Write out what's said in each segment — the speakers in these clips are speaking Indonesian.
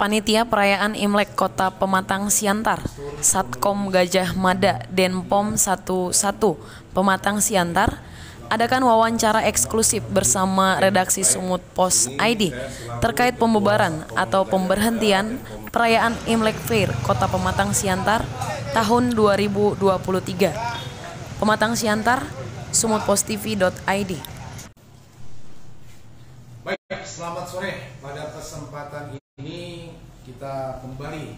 Panitia Perayaan Imlek Kota Pematang Siantar, Satkom Gajah Mada, Denpom 11 Pematang Siantar, adakan wawancara eksklusif bersama redaksi Sumut Pos ID terkait pembubaran atau pemberhentian Perayaan Imlek Fair Kota Pematang Siantar tahun 2023. Pematang Siantar, sumutpostv.id. Baik, selamat sore. Pada kesempatan ini kita kembali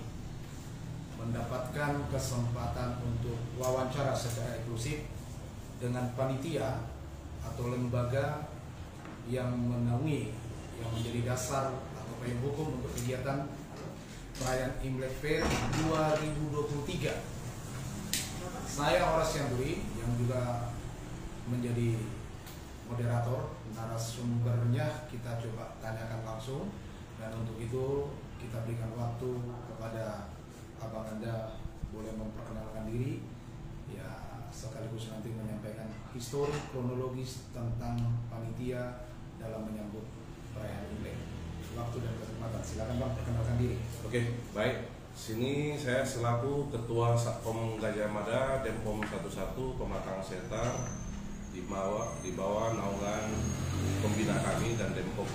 mendapatkan kesempatan untuk wawancara secara eksklusif dengan panitia atau lembaga yang menaungi, yang menjadi dasar atau payung hukum untuk kegiatan perayaan Imlek Fair 2023. Saya Horas Yanduri yang juga menjadi moderator. Narasumbernya kita coba tanyakan langsung, dan untuk itu kita berikan waktu kepada abang Anda boleh memperkenalkan diri ya, sekaligus nanti menyampaikan histori kronologis tentang panitia dalam menyambut perayaan Imlek. Waktu dan kesempatan, silakan Bang, perkenalkan diri. Oke, baik. Sini saya selaku Ketua Satkom Gajah Mada Denpom 11 Pematang Siantar di bawah naungan pembina kami dan Denpom.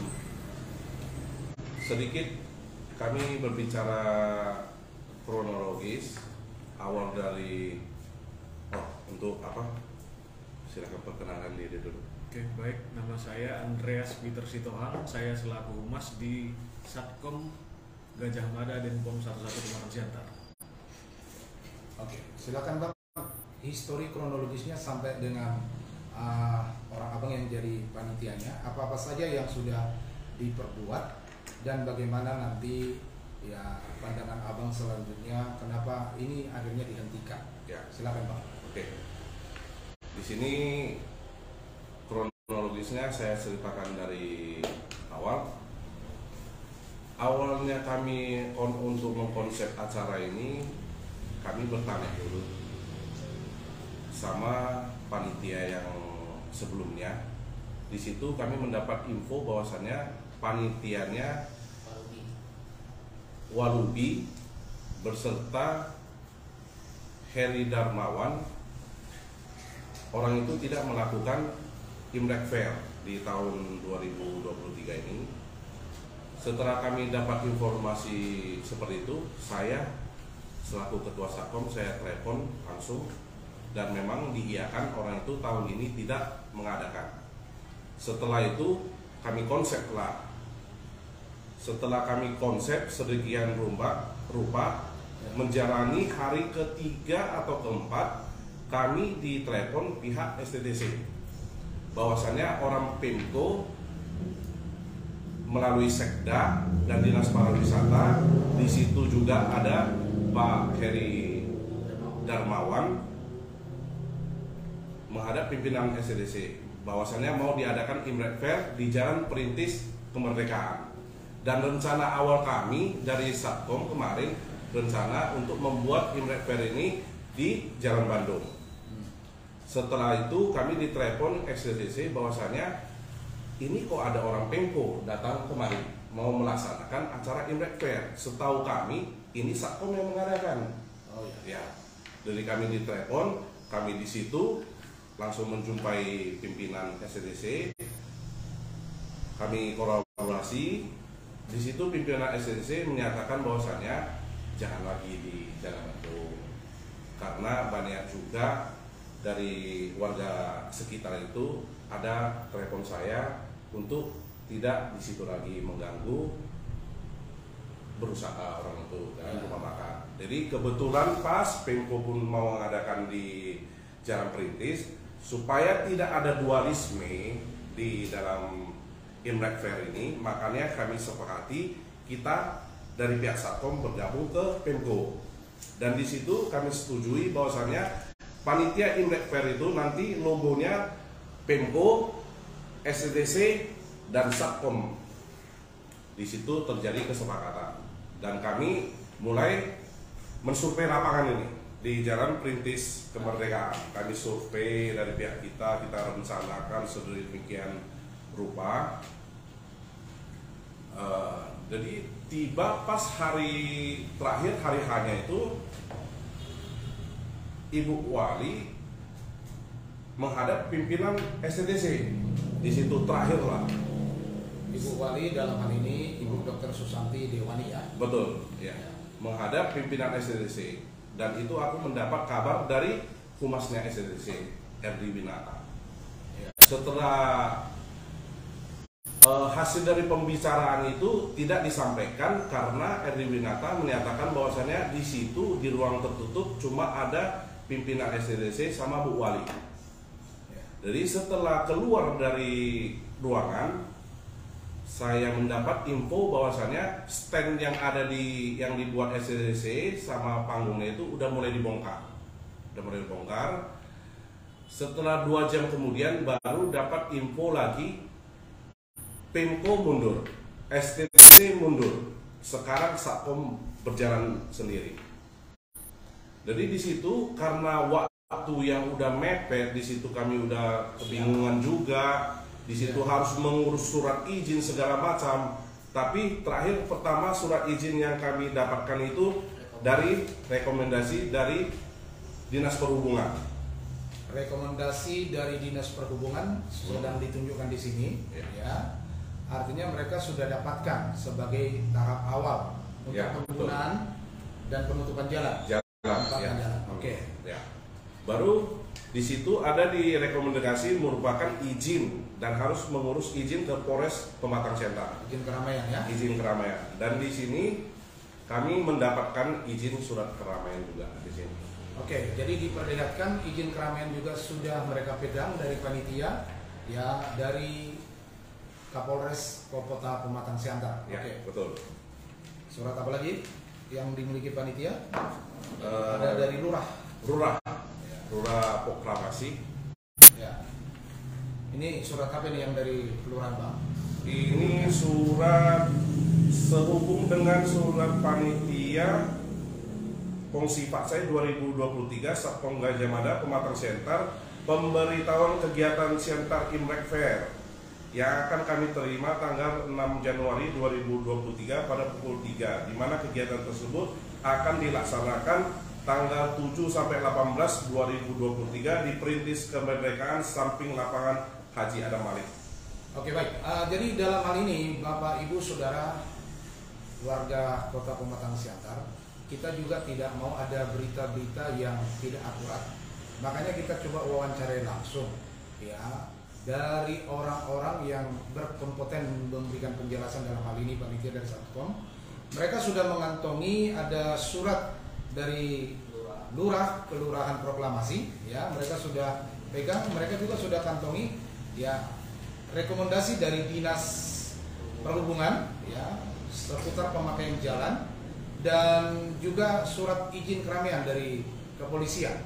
Sedikit kami berbicara kronologis awal dari untuk apa? Silakan perkenalkan diri dulu. Oke, baik. Nama saya Andreas Peter Sitohang. Saya selaku humas di Satkom Gajah Mada Denpom 11 Pematang Siantar. Oke, silakan Bang. Histori kronologisnya sampai dengan orang abang yang jadi panitianya, apa-apa saja yang sudah diperbuat dan bagaimana nanti ya pandangan abang selanjutnya, kenapa ini akhirnya dihentikan. Ya, silakan Bang. oke. Di sini kronologisnya saya ceritakan dari awal. Awalnya kami untuk mengkonsep acara ini, kami bertanya dulu sama panitia yang sebelumnya. Di situ kami mendapat info bahwasannya panitianya Walubi berserta Heri Darmawan, orang itu tidak melakukan Imlek Fair di tahun 2023 ini. Setelah kami dapat informasi seperti itu, saya selaku Ketua Satkom saya telepon langsung, dan memang diiyakan orang itu tahun ini tidak mengadakan. Setelah itu kami konsep lah. Setelah kami konsep sedemikian rupa menjalani hari ketiga atau keempat, kami ditelepon pihak STTC bahwasannya orang Pemko melalui Sekda dan Dinas Pariwisata, di situ juga ada Pak Heri Darmawan, menghadap pimpinan STTC bahwasannya mau diadakan Imlek Fair di Jalan Perintis Kemerdekaan. Dan rencana awal kami dari Satkom kemarin rencana untuk membuat Imlek Fair ini di Jalan Bandung. Setelah itu kami ditelepon STTC bahwasannya ini kok ada orang Pemko datang kemarin mau melaksanakan acara Imlek Fair. Setahu kami ini Satkom yang mengadakan. Oh ya. Dari kami ditelepon, kami di situ langsung menjumpai pimpinan STTC. Kami kolaborasi. Di situ pimpinan STTC menyatakan bahwasannya jangan lagi di Jalan Bandung, karena banyak juga dari warga sekitar itu ada telepon saya untuk tidak di situ lagi mengganggu berusaha orang itu dan rumah makan. Jadi kebetulan pas Pemko pun mau mengadakan di Jalan Perintis, supaya tidak ada dualisme di dalam Imlek Fair ini, makanya kami sepakati kita dari pihak Satkom bergabung ke Pemko. Dan di situ kami setujui bahwasannya panitia Imlek Fair itu nanti logonya Pemko, STTC, dan Satkom. Di situ terjadi kesepakatan dan kami mulai mensurvei lapangan ini di Jalan Perintis Kemerdekaan. Kami survei dari pihak kita rencanakan sedemikian rupa. Jadi tiba pas hari terakhir, hari hanya itu Ibu Wali menghadap pimpinan STTC. Di situ terakhir lah. Ibu Wali dalam hal ini Ibu Dr. Susanti Dewani ya. Betul, ya. Menghadap pimpinan STTC. Dan itu aku mendapat kabar dari humasnya STTC, Erdi Winata. Setelah hasil dari pembicaraan itu tidak disampaikan karena Erdi Winata menyatakan bahwasannya di situ di ruang tertutup cuma ada pimpinan STTC sama Bu Wali. Jadi setelah keluar dari ruangan, saya mendapat info bahwasannya stand yang ada yang dibuat STTC sama panggungnya itu udah mulai dibongkar. Setelah 2 jam kemudian baru dapat info lagi Pemko mundur, STTC mundur. Sekarang Satkom berjalan sendiri. Jadi di situ karena waktu yang udah mepet, di situ kami udah kebingungan juga. Di situ harus mengurus surat izin segala macam. Tapi terakhir pertama surat izin yang kami dapatkan itu dari rekomendasi dari Dinas Perhubungan. Rekomendasi dari Dinas Perhubungan sedang ditunjukkan di sini, ya. Artinya mereka sudah dapatkan sebagai tahap awal untuk penggunaan dan penutupan jalan. Oke. Ya. Baru di situ ada di rekomendasi merupakan izin dan harus mengurus izin ke Polres Pematang Siantar. Izin keramaian ya. Izin keramaian. Dan di sini kami mendapatkan izin surat keramaian juga di sini. Oke, jadi diperlihatkan izin keramaian juga sudah mereka pegang dari panitia, ya, dari Kapolres Kota Pematang Siantar. Ya, oke, betul. Surat apa lagi yang dimiliki panitia? Ada dari lurah. Lurah proklamasi. Ya. Ini surat apa nih yang dari kelurahan Bang? Ini surat sehubung dengan surat panitia Kongsi Paksai 2023 Satkom Gajah Mada Pematang Siantar, pemberitahuan kegiatan Siantar Imlek Fair yang akan kami terima tanggal 6 Januari 2023 pada pukul 3, di mana kegiatan tersebut akan dilaksanakan tanggal 7 sampai 18 2023 di Perintis Kemerdekaan samping lapangan Haji Adam Malik. Oke, baik. Jadi dalam hal ini Bapak Ibu Saudara warga Kota Pematang Siantar, kita juga tidak mau ada berita-berita yang tidak akurat. Makanya kita coba wawancarai langsung, ya, dari orang-orang yang berkompeten memberikan penjelasan dalam hal ini panitia dari Satkom. Mereka sudah mengantongi ada surat dari lurah kelurahan proklamasi, ya, mereka sudah pegang, mereka juga sudah kantongi, ya, rekomendasi dari Dinas Perhubungan, ya, seputar pemakaian jalan, dan juga surat izin keramaian dari kepolisian.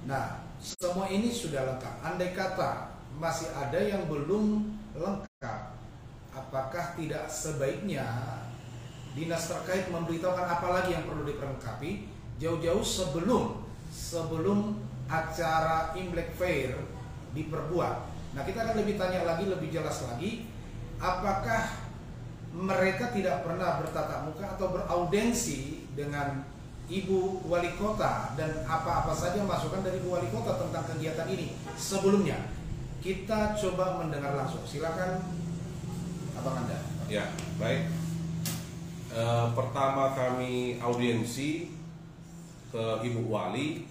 Nah, semua ini sudah lengkap. Andai kata masih ada yang belum lengkap, apakah tidak sebaiknya dinas terkait memberitahukan apa lagi yang perlu diperlengkapi jauh-jauh sebelum acara Imlek Fair diperbuat. Nah, kita akan lebih tanya lagi, lebih jelas lagi, apakah mereka tidak pernah bertatap muka atau beraudensi dengan Ibu Wali Kota dan apa-apa saja masukan dari Ibu Wali Kota tentang kegiatan ini sebelumnya. Kita coba mendengar langsung. Silakan Abang Anda. Ya, baik. Pertama kami audiensi ke Ibu Wali.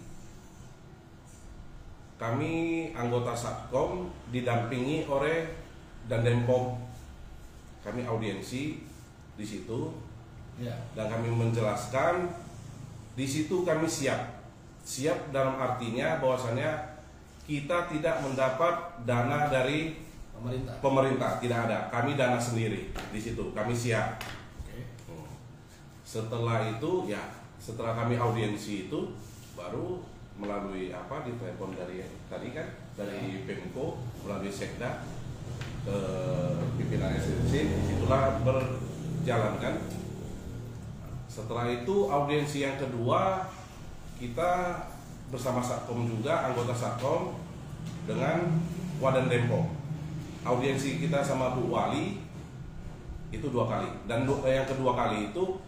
Kami anggota Satkom didampingi oleh Dandenpom. Kami audiensi di situ, ya, dan kami menjelaskan di situ kami siap dalam artinya bahwasannya kita tidak mendapat dana dari pemerintah, tidak ada. Kami dana sendiri di situ, kami siap. Setelah itu, ya, setelah kami audiensi itu, baru melalui ditelepon dari tadi kan dari Pemko melalui Sekda ke pimpinan STTC, disitulah berjalan kan. Setelah itu audiensi yang kedua kita bersama Satkom juga, anggota Satkom dengan Wadan Dempom. Audiensi kita sama Bu Wali Itu 2 kali. Dan yang kedua kali itu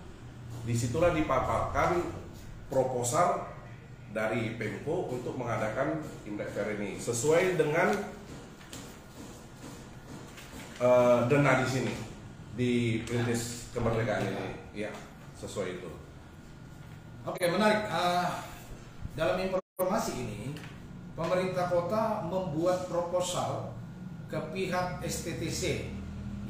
disitulah dipaparkan proposal dari Pemko untuk mengadakan Imlek Fair ini sesuai dengan dana di sini di Perintis Kemerdekaan ini. Ya, sesuai itu. Oke, menarik. Dalam informasi ini, pemerintah kota membuat proposal ke pihak STTC.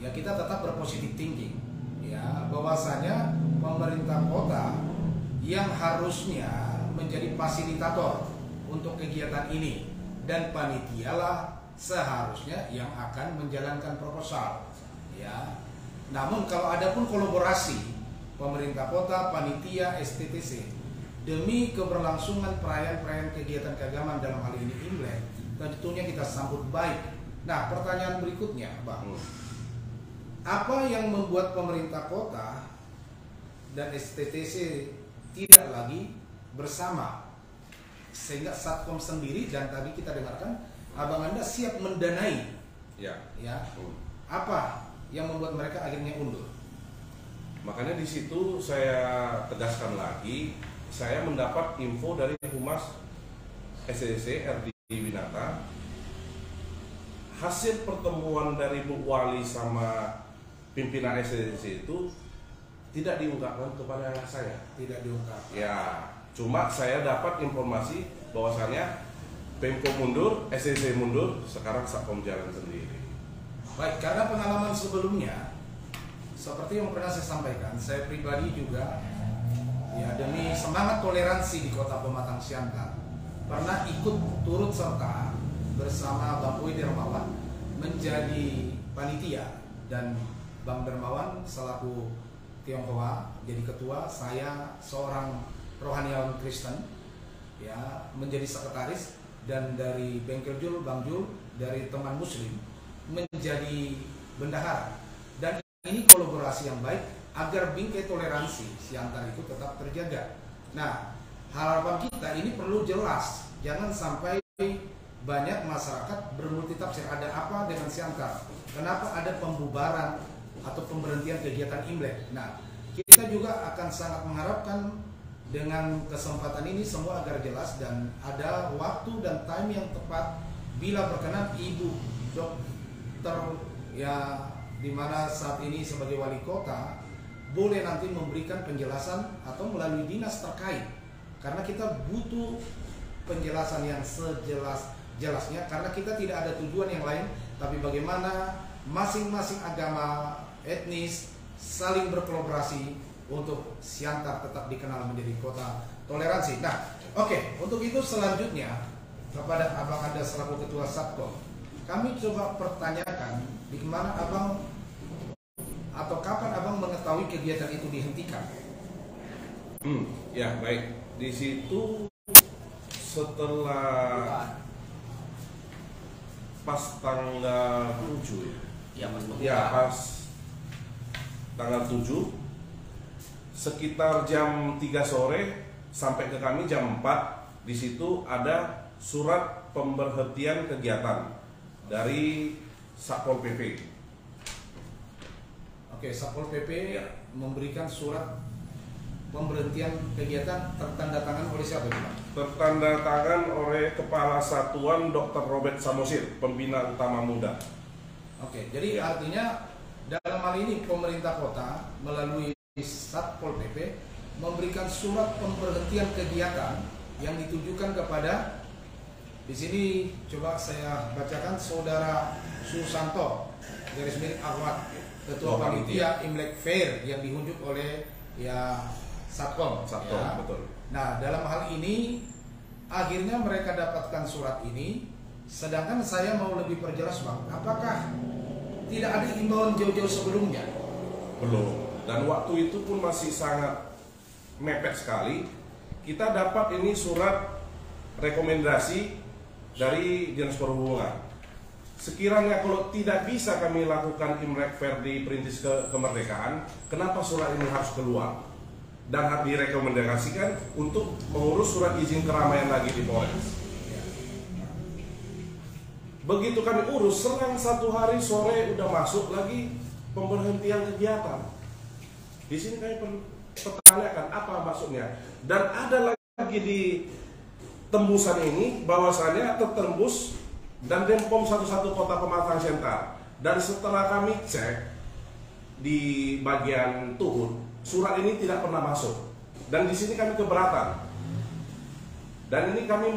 Ya, kita tetap berpositif thinking. Ya, bahwasanya pemerintah kota yang harusnya menjadi fasilitator untuk kegiatan ini dan panitialah seharusnya yang akan menjalankan proposal. Ya, namun kalau ada pun kolaborasi pemerintah kota, panitia, STTC demi keberlangsungan perayaan-perayaan kegiatan keagamaan dalam hal ini Imlek, tentunya kita sambut baik. Nah, pertanyaan berikutnya, Bang, apa yang membuat pemerintah kota dan STTC tidak lagi bersama sehingga Satkom sendiri, dan tadi kita dengarkan Abang Anda siap mendanai, ya, apa yang membuat mereka akhirnya undur? Makanya di situ saya tegaskan lagi, saya mendapat info dari Humas STTC RD Winata, hasil pertemuan dari Bu Wali sama pimpinan STTC itu tidak diungkapkan kepada saya. Tidak diungkap. Ya, cuma saya dapat informasi bahwasannya Pemko mundur, STTC mundur, sekarang Satkom jalan sendiri. Baik, karena pengalaman sebelumnya seperti yang pernah saya sampaikan, saya pribadi juga ya demi semangat toleransi di Kota Pematang Siantar pernah ikut turut serta bersama Bang Uy Dermawan menjadi panitia, dan Bang Dermawan selaku Tionghoa jadi ketua, saya seorang rohaniawan Kristen ya menjadi sekretaris, dan dari Bengkel Jul, Bang Jul dari teman Muslim menjadi bendahara. Dan ini kolaborasi yang baik agar bingkai toleransi Siantar itu tetap terjaga. Nah, harapan kita ini perlu jelas, jangan sampai banyak masyarakat bermultitafsir ada apa dengan Siantar, kenapa ada pembubaran atau pemberhentian kegiatan Imlek. Nah, kita juga akan sangat mengharapkan dengan kesempatan ini semua agar jelas dan ada waktu dan time yang tepat bila berkenan Ibu Dokter ya di mana saat ini sebagai wali kota boleh nanti memberikan penjelasan atau melalui dinas terkait, karena kita butuh penjelasan yang sejelas-jelasnya, karena kita tidak ada tujuan yang lain tapi bagaimana masing-masing agama, etnis saling berkolaborasi untuk Siantar tetap dikenal menjadi kota toleransi. Nah, oke, untuk itu selanjutnya kepada Abang Anda selaku Ketua Satkom, kami coba pertanyakan di mana Abang atau kapan Abang mengetahui kegiatan itu dihentikan? Ya baik, di situ setelah pas tanggal 7 pas tanggal 7 sekitar jam 3 sore sampai ke kami jam 4, di situ ada surat pemberhentian kegiatan dari Satpol PP. Oke, Satpol PP Ya. memberikan surat pemberhentian kegiatan tertanda tangan oleh siapa Pak? Tertanda tangan oleh Kepala Satuan Dr. Robert Samosir, Pembina Utama Muda. Oke, jadi artinya dalam hal ini pemerintah kota melalui Satpol PP memberikan surat pemberhentian kegiatan yang ditujukan kepada, di sini coba saya bacakan, Saudara Susanto garis miring Ahmad, Ketua Panitia Imlek Fair yang diunjuk oleh ya Satkom. Ya. Betul. Nah, dalam hal ini akhirnya mereka dapatkan surat ini, sedangkan saya mau lebih perjelas Bang, apakah tidak ada imbauan jauh-jauh sebelumnya? Belum. Dan waktu itu pun masih sangat mepet sekali. Kita dapat ini surat rekomendasi dari Dinas Perhubungan. Sekiranya kalau tidak bisa kami lakukan Imlek Fair di Perintis Kemerdekaan, kenapa surat ini harus keluar? Dan harus direkomendasikan untuk mengurus surat izin keramaian lagi di Polres. Begitu kami urus, selang 1 hari sore udah masuk lagi pemberhentian kegiatan. Di sini kami perlu pertanyakan apa maksudnya. Dan ada lagi di tembusan ini bahwasannya tertembus dan Denpom 11 Kota Pematang Siantar. Dan setelah kami cek di bagian Tuhun, surat ini tidak pernah masuk. Dan di sini kami keberatan. Dan ini kami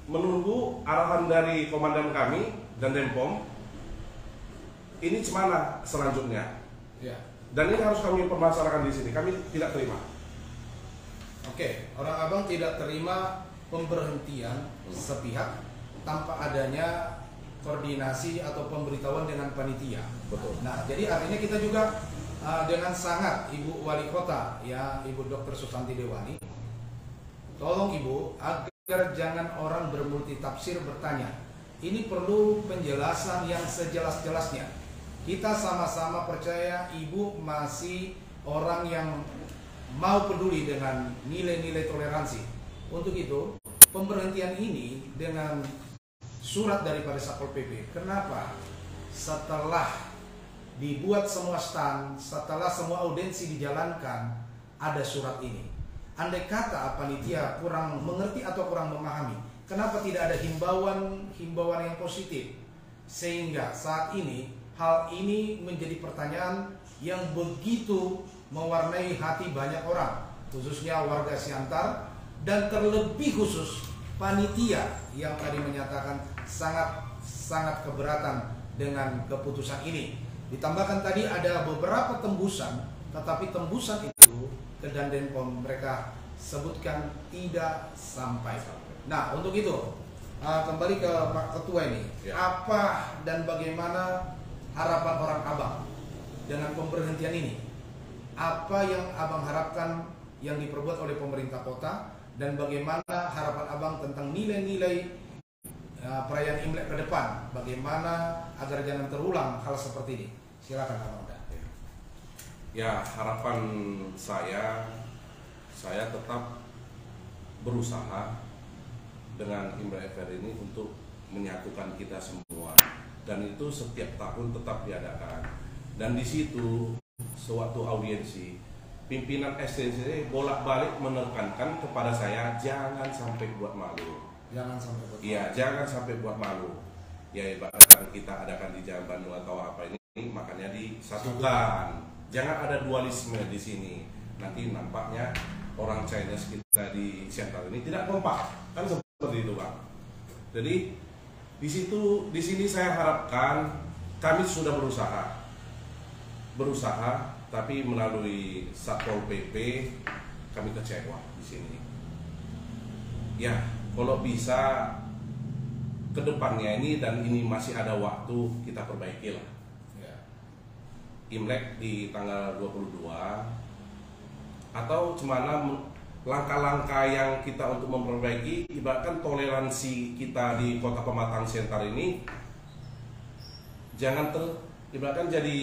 menunggu arahan dari komandan kami dan Denpom. Ini gimana selanjutnya? Ya. Dan ini harus kami permasalahkan di sini. Kami tidak terima. Oke, orang Abang tidak terima pemberhentian sepihak tanpa adanya koordinasi atau pemberitahuan dengan panitia. Betul. Nah, jadi artinya kita juga dengan sangat Ibu Wali Kota, ya Ibu Dr. Susanti Dewani, tolong Ibu agar jangan orang bermultitafsir bertanya. Ini perlu penjelasan yang sejelas-jelasnya. Kita sama-sama percaya Ibu masih orang yang mau peduli dengan nilai-nilai toleransi. Untuk itu, pemberhentian ini dengan surat daripada Satpol PP. Kenapa? Setelah dibuat semua stand, setelah semua audensi dijalankan, ada surat ini. Andai kata panitia kurang mengerti atau kurang memahami, kenapa tidak ada himbauan yang positif? Sehingga saat ini hal ini menjadi pertanyaan yang begitu mewarnai hati banyak orang, khususnya warga Siantar, dan terlebih khusus panitia yang tadi menyatakan sangat keberatan dengan keputusan ini. Ditambahkan tadi ada beberapa tembusan, tetapi tembusan itu ke Denpom mereka sebutkan tidak sampai. Nah, untuk itu kembali ke Pak Ketua ini, apa dan bagaimana harapan orang Abang dengan pemberhentian ini? Apa yang Abang harapkan yang diperbuat oleh pemerintah kota, dan bagaimana harapan Abang tentang nilai-nilai perayaan Imlek ke depan? Bagaimana agar jangan terulang hal seperti ini? Silakan Abang. Ya, harapan saya tetap berusaha dengan Imlek Fair ini untuk menyatukan kita semua, dan itu setiap tahun tetap diadakan. Dan di situ sewaktu audiensi, pimpinan STC bolak-balik menekankan kepada saya jangan sampai buat malu. Jangan sampai buat malu. Iya, jangan sampai buat malu. Ya, bahkan kita adakan di Jalan Bandung atau apa ini, makanya disatukan. Jangan ada dualisme di sini. Nanti nampaknya orang Chinese kita di Siantar ini tidak kompak. Kan seperti itu, Bang. Jadi di sini saya harapkan kami sudah berusaha, tapi melalui Satpol PP kami kecewa di sini. Ya, kalau bisa ke depannya ini, dan ini masih ada waktu, kita perbaikilah. Imlek di tanggal 22, atau gimana langkah-langkah yang kita untuk memperbaiki, ibaratkan toleransi kita di Kota Pematang Siantar ini jangan ibaratkan jadi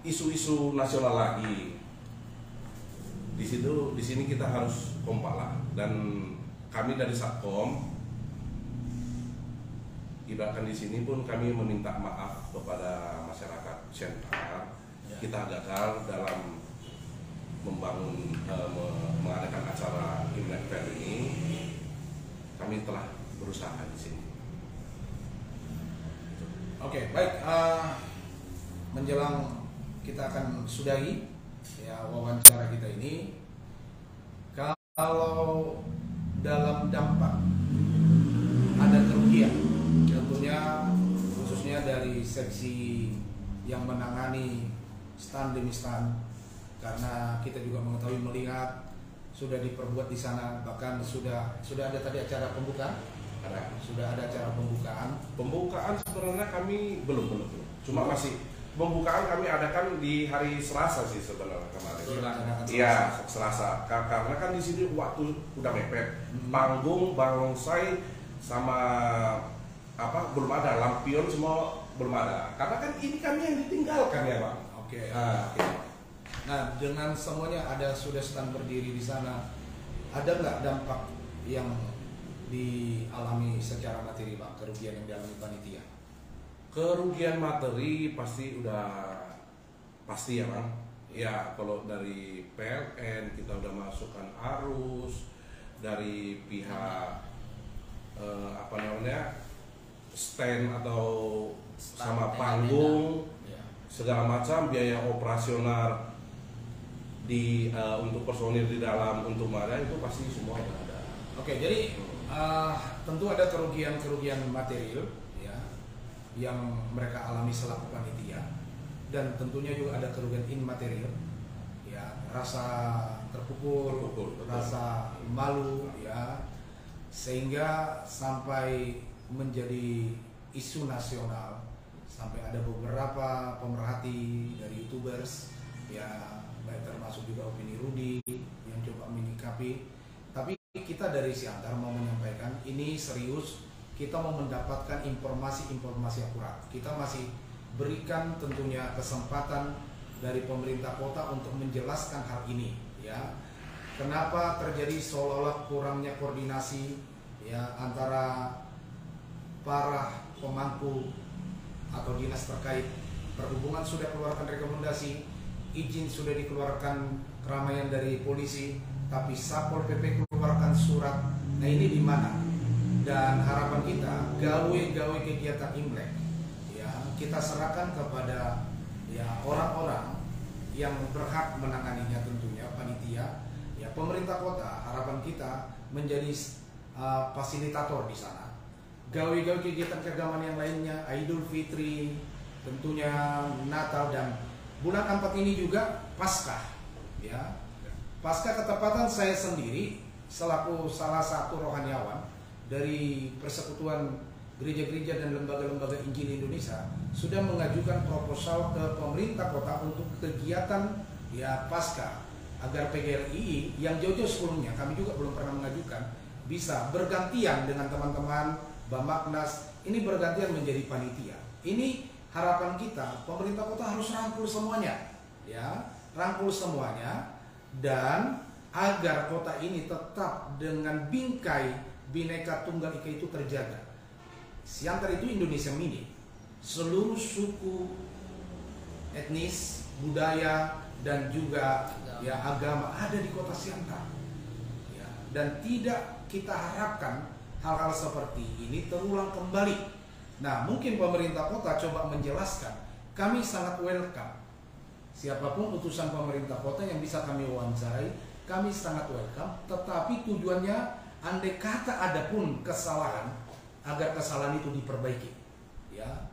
isu-isu nasional lagi. Di sini kita harus kompak lah, dan kami dari Satkom ibaratkan di sini pun kami meminta maaf kepada masyarakat Siantar. Kita gagal dalam mengadakan acara Imlek Fair ini. Kami telah berusaha di sini. Oke, baik. Menjelang kita akan sudahi ya wawancara kita ini, kalau dalam dampak ada kerugian, tentunya khususnya dari seksi yang menangani stand demi stand, karena kita juga mengetahui melihat sudah diperbuat di sana, bahkan sudah ada tadi acara pembukaan. Sudah ada acara pembukaan. Pembukaan sebenarnya kami belum. Cuma masih pembukaan kami adakan di hari Selasa sih sebenarnya kemarin. Iya, Selasa. Karena kan di sini waktu udah mepet. Panggung, barongsai sama belum ada, lampion semua belum ada. Karena kan ini kami yang ditinggalkan ya, Pak. Oke. Nah, dengan semuanya sudah stand berdiri di sana, ada nggak dampak yang dialami secara materi, Pak, kerugian yang dialami panitia? Kerugian materi pasti udah pasti ya Bang. Ya kalau dari PLN kita udah masukkan arus, dari pihak apa namanya stand atau sama panggung segala macam biaya operasional di untuk personil di dalam untuk Mada itu pasti semua ada. Oke, jadi tentu ada kerugian material ya yang mereka alami selaku panitia, dan tentunya juga ada kerugian immaterial ya, rasa terpukul, rasa malu ya, sehingga sampai menjadi isu nasional, sampai ada beberapa pemerhati dari YouTubers ya, baik termasuk juga Opini Rudi yang coba menyikapi. Tapi kita dari Siantar mau menyampaikan ini serius, kita mau mendapatkan informasi-informasi akurat. Kita masih berikan tentunya kesempatan dari pemerintah kota untuk menjelaskan hal ini ya. Kenapa terjadi seolah-olah kurangnya koordinasi ya antara para pemangku atau dinas terkait. Perhubungan sudah keluarkan rekomendasi, izin sudah dikeluarkan keramaian dari polisi, tapi Satpol PP keluarkan surat. Nah ini di mana? Dan harapan kita gawe-gawe kegiatan Imlek ya kita serahkan kepada ya orang-orang yang berhak menanganinya, tentunya panitia ya, pemerintah kota. Harapan kita menjadi fasilitator di sana. Gawe-gawe kegiatan keagamaan yang lainnya, Idul Fitri, tentunya Natal, dan bulan 4 ini juga Paskah ya. Pasca ketepatan saya sendiri selaku salah satu rohaniawan dari Persekutuan Gereja-Gereja dan Lembaga-Lembaga Injil Indonesia sudah mengajukan proposal ke pemerintah kota untuk kegiatan ya Pasca, agar PGRI yang jauh-jauh sebelumnya kami juga belum pernah mengajukan bisa bergantian dengan teman-teman Bamaknas ini, bergantian menjadi panitia. Ini harapan kita, pemerintah kota harus rangkul semuanya ya, rangkul semuanya, dan agar kota ini tetap dengan bingkai Bhinneka Tunggal Ika itu terjaga. Siantar itu Indonesia mini, seluruh suku, etnis, budaya, dan juga ya agama ada di kota Siantar ya, dan tidak kita harapkan hal-hal seperti ini terulang kembali. Nah mungkin pemerintah kota coba menjelaskan, kami sangat welcome. Siapapun utusan pemerintah kota yang bisa kami wawancarai, kami sangat welcome. Tetapi tujuannya, andai kata ada pun kesalahan, agar kesalahan itu diperbaiki ya,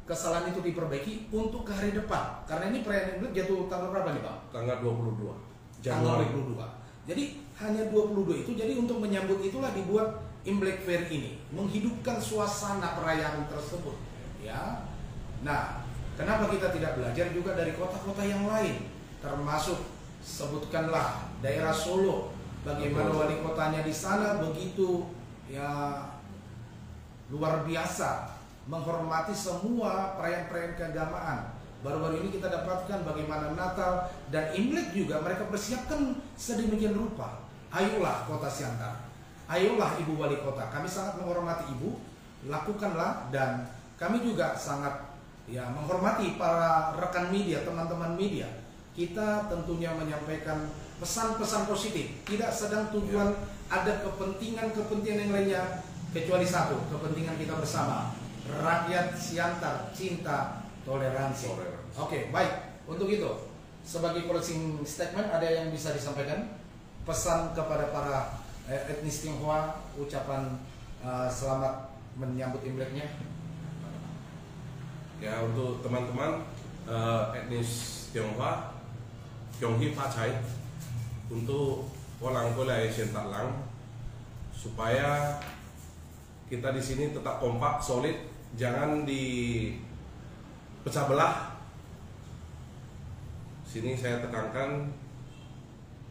kesalahan itu diperbaiki untuk ke hari depan. Karena ini perayaan Imlek jatuh tanggal berapa nih Bang? Tanggal 22 Januari. Tanggal 22. Jadi hanya 22 itu, jadi untuk menyambut itulah dibuat Imlek Fair ini, menghidupkan suasana perayaan tersebut ya. Nah kenapa kita tidak belajar juga dari kota-kota yang lain, termasuk sebutkanlah daerah Solo, bagaimana wali kotanya di sana begitu ya luar biasa menghormati semua perayaan-perayaan keagamaan. Baru-baru ini kita dapatkan bagaimana Natal dan Imlek juga mereka persiapkan sedemikian rupa. Ayolah kota Siantar, ayolah ibu wali kota, kami sangat menghormati ibu, lakukanlah. Dan kami juga sangat ya menghormati para rekan media, teman-teman media. Kita tentunya menyampaikan pesan-pesan positif, tidak sedang tujuan ada kepentingan yang lainnya, kecuali satu, kepentingan kita bersama, rakyat Siantar cinta toleransi. Oke, baik. Untuk itu sebagai closing statement, ada yang bisa disampaikan pesan kepada para etnis Tionghoa, ucapan selamat menyambut Imleknya? Ya untuk teman-teman etnis Tionghoa, Tionghi Pacai, untuk orang Kolai Siantarlang, supaya kita di sini tetap kompak, solid, jangan dipecah belah. Sini saya tekankan,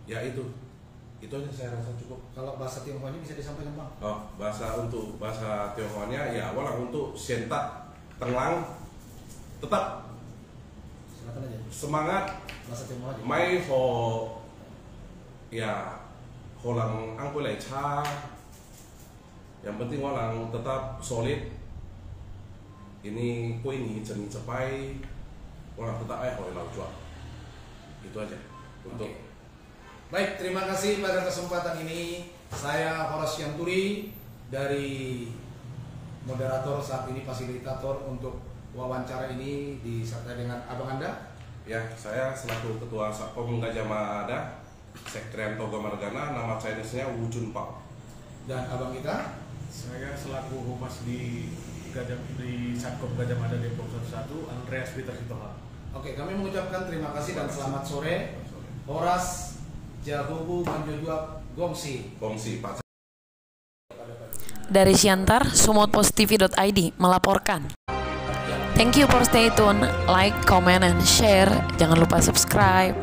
ya itu aja saya rasa cukup. Kalau bahasa Tionghoanya bisa disampaikan Bang? Oh, untuk bahasa Tionghoanya ya, walau untuk Siantar Tenglang tetap silakan aja. Semangat. Bahasa Tionghoa aja. Mai ho ya holang angkulai cha. Yang penting orang tetap solid. Ini kue ini cening cepai orang tetap oleh jual. Itu aja untuk. Oke. Baik, terima kasih pada kesempatan ini. Saya Horas Yanturi dari moderator saat ini, fasilitator untuk wawancara ini disertai dengan abang Anda. Ya, saya selaku Ketua Satpom Gajah Mada, Sekretariat Toga Margana, nama Chinese-nya Wu Chun Pao. Dan abang kita, Saya selaku humas di Satkom Gajah Mada Denpom 11, Andreas Peter Sitohang. oke, kami mengucapkan terima kasih dan selamat sore. Horas Jahubu Manjojuak Gongsi. Pak. Dari Siantar, sumutpositivity.id melaporkan. Thank you for stay tune, like, comment, and share. Jangan lupa subscribe.